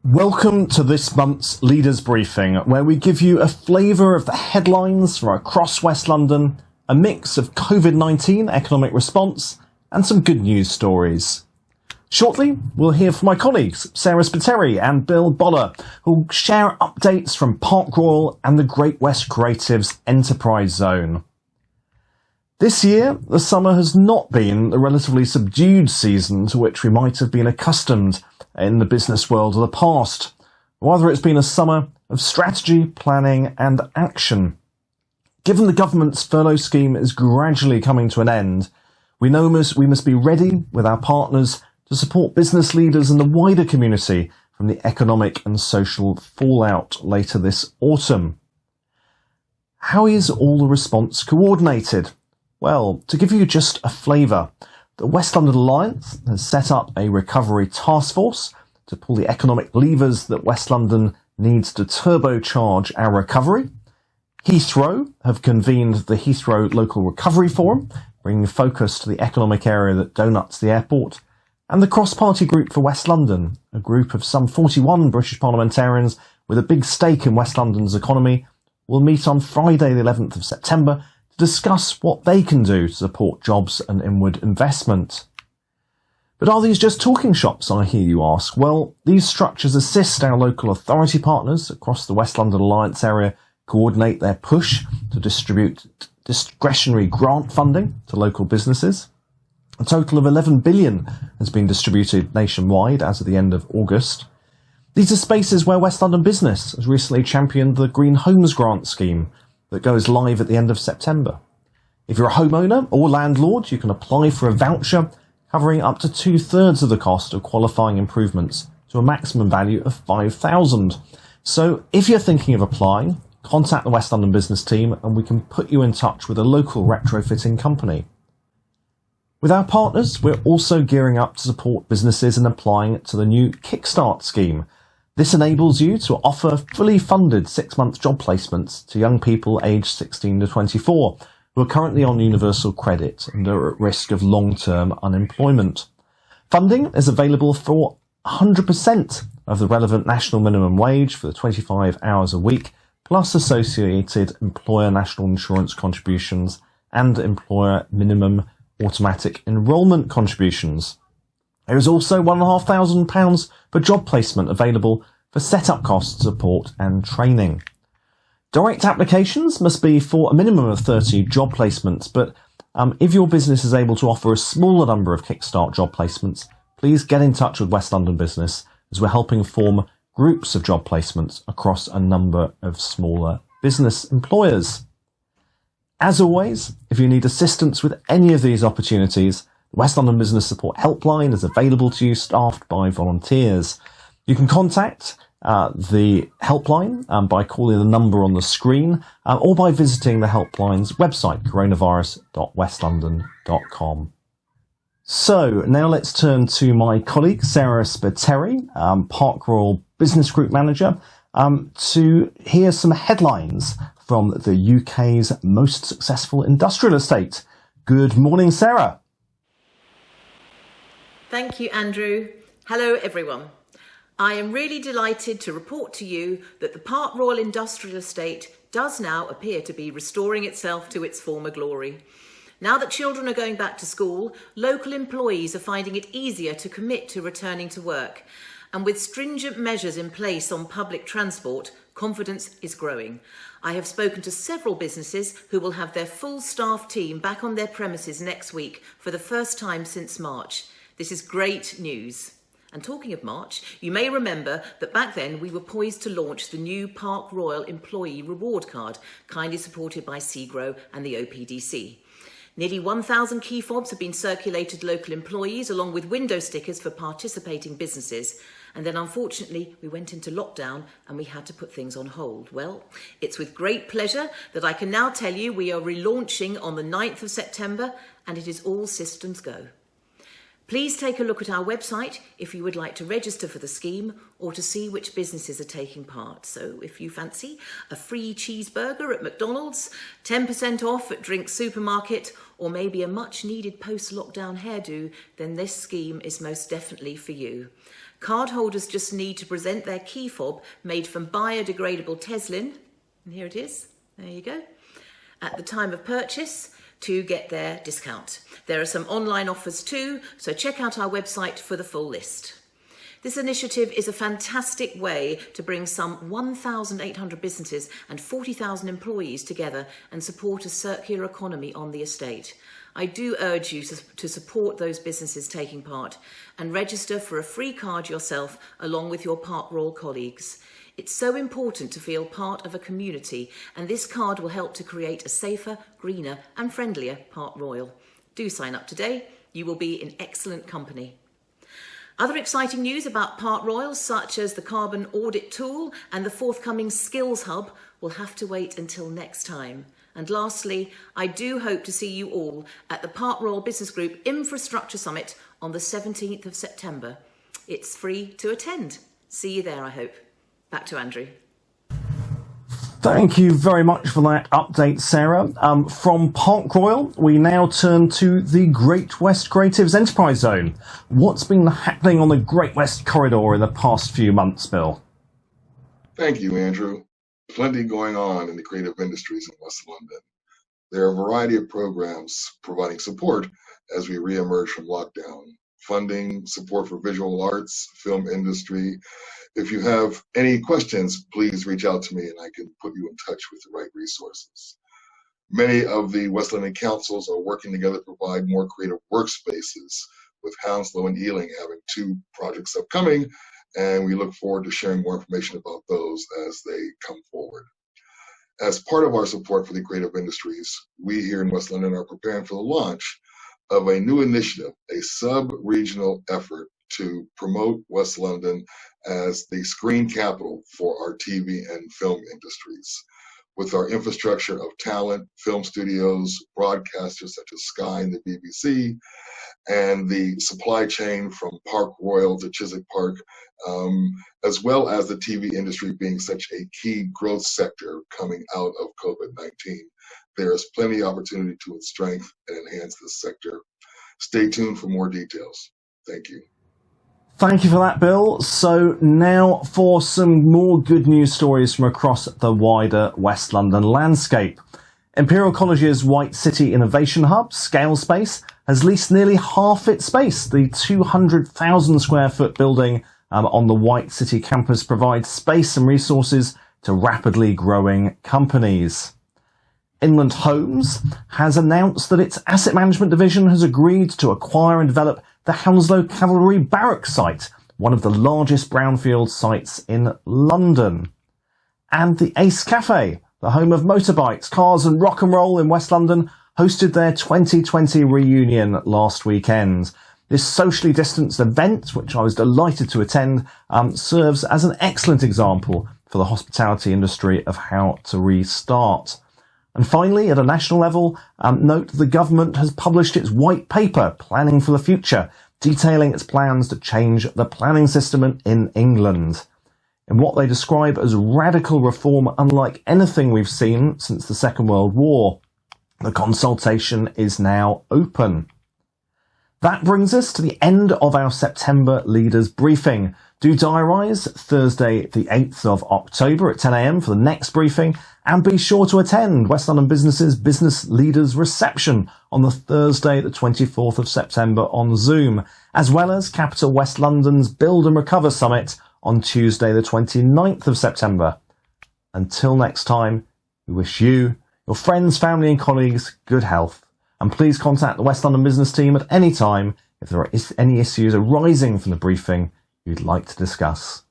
Welcome to this month's Leaders Briefing, where we give you a flavour of the headlines from across West London, a mix of COVID-19 economic response, and some good news stories. Shortly, we'll hear from my colleagues, Sarah Spiteri and Bill Boller, who'll share updates from Park Royal and the Great West Creatives Enterprise Zone. This year, the summer has not been the relatively subdued season to which we might have been accustomed in the business world of the past. Rather, it's been a summer of strategy, planning and action. Given the government's furlough scheme is gradually coming to an end, we know we must be ready with our partners to support business leaders and the wider community from the economic and social fallout later this autumn. How is all the response coordinated? Well, to give you just a flavour, the West London Alliance has set up a recovery task force to pull the economic levers that West London needs to turbocharge our recovery. Heathrow have convened the Heathrow Local Recovery Forum, bringing focus to the economic area that donuts the airport. And the Cross-Party Group for West London, a group of some 41 British parliamentarians with a big stake in West London's economy, will meet on Friday the 11th of September to discuss what they can do to support jobs and inward investment. But are these just talking shops, I hear you ask? Well, these structures assist our local authority partners across the West London Alliance area coordinate their push to distribute discretionary grant funding to local businesses. A total of 11 billion has been distributed nationwide as of the end of August. These are spaces where West London Business has recently championed the Green Homes Grant scheme that goes live at the end of September. If you're a homeowner or landlord, you can apply for a voucher covering up to 2/3 of the cost of qualifying improvements to a maximum value of £5,000. So if you're thinking of applying, contact the West London Business team and we can put you in touch with a local retrofitting company. With our partners, we're also gearing up to support businesses in applying to the new Kickstart scheme. This enables you to offer fully funded 6-month job placements to young people aged 16 to 24 who are currently on universal credit and are at risk of long-term unemployment. Funding is available for 100% of the relevant national minimum wage for the 25 hours a week, plus associated employer national insurance contributions and employer minimum automatic enrolment contributions. There is also £1,500 per job placement available for set-up costs, support and training. Direct applications must be for a minimum of 30 job placements, but if your business is able to offer a smaller number of Kickstart job placements, please get in touch with West London Business as we're helping form groups of job placements across a number of smaller business employers. As always, if you need assistance with any of these opportunities, the West London Business Support Helpline is available to you, staffed by volunteers. You can contact the helpline by calling the number on the screen or by visiting the helpline's website, coronavirus.westlondon.com. So now let's turn to my colleague Sarah Spiteri, Park Royal Business Group Manager, to hear some headlines from the UK's most successful industrial estate. Good morning, Sarah. Thank you, Andrew. Hello, everyone. I am really delighted to report to you that the Park Royal Industrial Estate does now appear to be restoring itself to its former glory. Now that children are going back to school, local employees are finding it easier to commit to returning to work. And with stringent measures in place on public transport, confidence is growing. I have spoken to several businesses who will have their full staff team back on their premises next week for the first time since March. This is great news. And talking of March, you may remember that back then we were poised to launch the new Park Royal Employee Reward Card, kindly supported by SEGRO and the OPDC. Nearly 1,000 key fobs have been circulated to local employees, along with window stickers for participating businesses. And then unfortunately, we went into lockdown and we had to put things on hold. Well, it's with great pleasure that I can now tell you we are relaunching on the 9th of September and it is all systems go. Please take a look at our website if you would like to register for the scheme or to see which businesses are taking part. So if you fancy a free cheeseburger at McDonald's, 10% off at Drink Supermarket, or maybe a much needed post-lockdown hairdo, then this scheme is most definitely for you. Cardholders just need to present their key fob made from biodegradable Teslin, and here it is, there you go, at the time of purchase, to get their discount. There are some online offers too, so check out our website for the full list. This initiative is a fantastic way to bring some 1,800 businesses and 40,000 employees together and support a circular economy on the estate. I do urge you to support those businesses taking part and register for a free card yourself along with your Park Royal colleagues. It's so important to feel part of a community, and this card will help to create a safer, greener and friendlier Park Royal. Do sign up today. You will be in excellent company. Other exciting news about Park Royal, such as the carbon audit tool and the forthcoming skills hub, will have to wait until next time. And lastly, I do hope to see you all at the Park Royal Business Group Infrastructure Summit on the 17th of September. It's free to attend. See you there, I hope. Back to Andrew. Thank you very much for that update, Sarah. From Park Royal, we now turn to the Great West Creatives Enterprise Zone. What's been happening on the Great West Corridor in the past few months, Bill? Thank you, Andrew. Plenty going on in the creative industries in West London. There are a variety of programs providing support as we re-emerge from lockdown. Funding, support for visual arts, film industry. If you have any questions, please reach out to me and I can put you in touch with the right resources. Many of the West London councils are working together to provide more creative workspaces, with Hounslow and Ealing having 2 projects upcoming, and we look forward to sharing more information about those as they come forward. As part of our support for the creative industries, we here in West London are preparing for the launch of a new initiative, a sub-regional effort to promote West London as the screen capital for our TV and film industries. With our infrastructure of talent, film studios, broadcasters such as Sky and the BBC, and the supply chain from Park Royal to Chiswick Park, as well as the TV industry being such a key growth sector coming out of COVID-19. There is plenty of opportunity to strengthen and enhance this sector. Stay tuned for more details. Thank you. Thank you for that, Bill. So now for some more good news stories from across the wider West London landscape. Imperial College's White City Innovation Hub, Scale Space, has leased nearly half its space. The 200,000 square foot building on the White City campus provides space and resources to rapidly growing companies. Inland Homes has announced that its asset management division has agreed to acquire and develop the Hounslow Cavalry Barracks site, one of the largest brownfield sites in London. And the Ace Cafe, the home of motorbikes, cars and rock and roll in West London, hosted their 2020 reunion last weekend. This socially distanced event, which I was delighted to attend, serves as an excellent example for the hospitality industry of how to restart. And finally, at a national level, note the government has published its white paper, Planning for the Future, detailing its plans to change the planning system in England. In what they describe as radical reform unlike anything we've seen since the Second World War, the consultation is now open. That brings us to the end of our September Leaders Briefing. Do diarise Thursday the 8th of October at 10 a.m. for the next briefing, and be sure to attend West London Business's Business Leaders Reception on the Thursday the 24th of September on Zoom, as well as Capital West London's Build and Recover Summit on Tuesday the 29th of September. Until next time, we wish you, your friends, family and colleagues good health, and please contact the West London Business team at any time if there are any issues arising from the briefing you'd like to discuss.